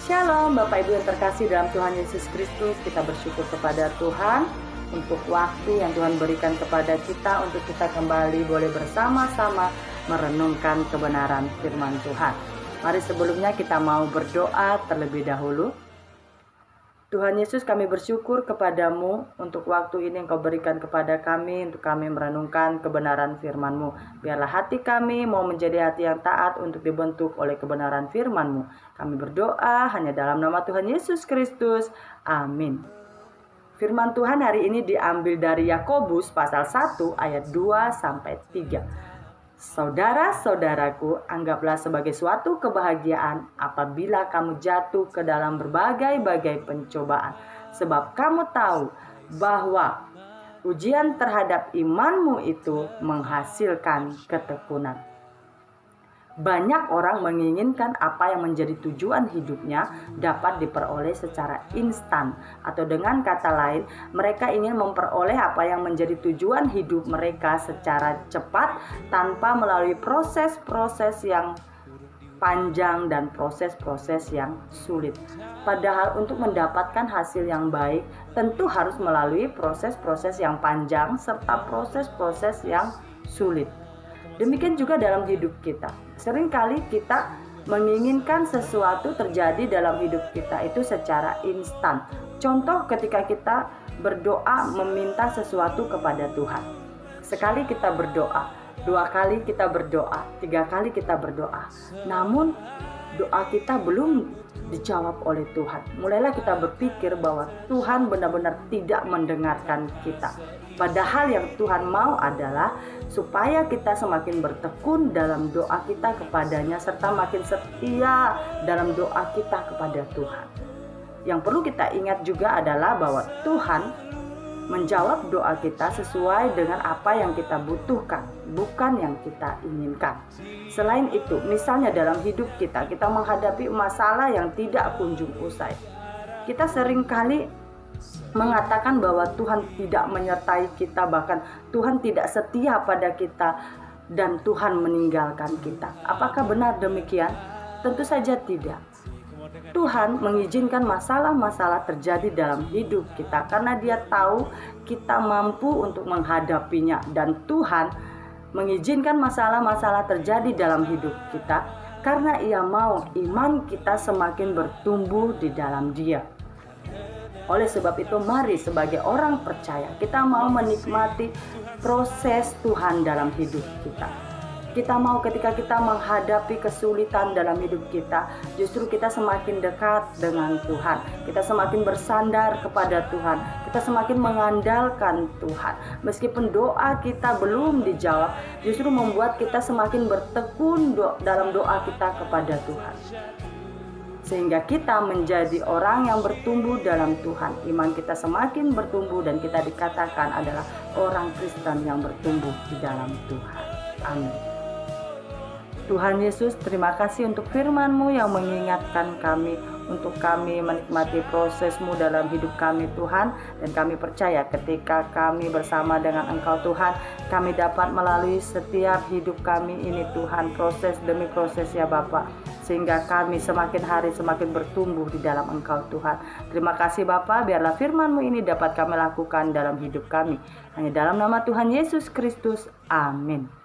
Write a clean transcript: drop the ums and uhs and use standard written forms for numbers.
Shalom Bapak Ibu yang terkasih dalam Tuhan Yesus Kristus. Kita bersyukur kepada Tuhan untuk waktu yang Tuhan berikan kepada kita untuk kita kembali boleh bersama-sama merenungkan kebenaran firman Tuhan. Mari sebelumnya kita mau berdoa terlebih dahulu. Tuhan Yesus, kami bersyukur kepadamu untuk waktu ini Engkau berikan kepada kami untuk kami merenungkan kebenaran firman-Mu. Biarlah hati kami mau menjadi hati yang taat untuk dibentuk oleh kebenaran firman-Mu. Kami berdoa hanya dalam nama Tuhan Yesus Kristus. Amin. Firman Tuhan hari ini diambil dari Yakobus pasal 1 ayat 2-3. Saudara-saudaraku, anggaplah sebagai suatu kebahagiaan apabila kamu jatuh ke dalam berbagai-bagai pencobaan. Sebab kamu tahu bahwa ujian terhadap imanmu itu menghasilkan ketekunan. Banyak orang menginginkan apa yang menjadi tujuan hidupnya dapat diperoleh secara instan, atau dengan kata lain, mereka ingin memperoleh apa yang menjadi tujuan hidup mereka secara cepat tanpa melalui proses-proses yang panjang dan proses-proses yang sulit. Padahal untuk mendapatkan hasil yang baik tentu harus melalui proses-proses yang panjang serta proses-proses yang sulit. Demikian juga dalam hidup kita. Seringkali kita menginginkan sesuatu terjadi dalam hidup kita itu secara instan. Contoh ketika kita berdoa meminta sesuatu kepada Tuhan. Sekali kita berdoa, 2 kali kita berdoa, 3 kali kita berdoa. Namun doa kita belum dijawab oleh Tuhan. Mulailah kita berpikir bahwa Tuhan benar-benar tidak mendengarkan kita. Padahal yang Tuhan mau adalah supaya kita semakin bertekun dalam doa kita kepadanya serta makin setia dalam doa kita kepada Tuhan. Yang perlu kita ingat juga adalah bahwa Tuhan menjawab doa kita sesuai dengan apa yang kita butuhkan, bukan yang kita inginkan. Selain itu, misalnya dalam hidup kita menghadapi masalah yang tidak kunjung usai. Kita seringkali mengatakan bahwa Tuhan tidak menyertai kita, bahkan Tuhan tidak setia pada kita dan Tuhan meninggalkan kita. Apakah benar demikian? Tentu saja tidak. Tuhan mengizinkan masalah-masalah terjadi dalam hidup kita karena Dia tahu kita mampu untuk menghadapinya, dan Tuhan mengizinkan masalah-masalah terjadi dalam hidup kita karena Ia mau iman kita semakin bertumbuh di dalam Dia. Oleh sebab itu, mari sebagai orang percaya kita mau menikmati proses Tuhan dalam hidup kita. Kita mau ketika kita menghadapi kesulitan dalam hidup kita, justru kita semakin dekat dengan Tuhan. Kita semakin bersandar kepada Tuhan. Kita semakin mengandalkan Tuhan. Meskipun doa kita belum dijawab, justru membuat kita semakin bertekun dalam doa kita kepada Tuhan. Sehingga kita menjadi orang yang bertumbuh dalam Tuhan. Iman kita semakin bertumbuh dan kita dikatakan adalah orang Kristen yang bertumbuh di dalam Tuhan. Amin. Tuhan Yesus, terima kasih untuk firman-Mu yang mengingatkan kami untuk kami menikmati proses-Mu dalam hidup kami Tuhan. Dan kami percaya ketika kami bersama dengan Engkau Tuhan, kami dapat melalui setiap hidup kami ini Tuhan, proses demi proses ya Bapa, sehingga kami semakin hari semakin bertumbuh di dalam Engkau Tuhan. Terima kasih Bapa, biarlah firman-Mu ini dapat kami lakukan dalam hidup kami. Hanya dalam nama Tuhan Yesus Kristus. Amin.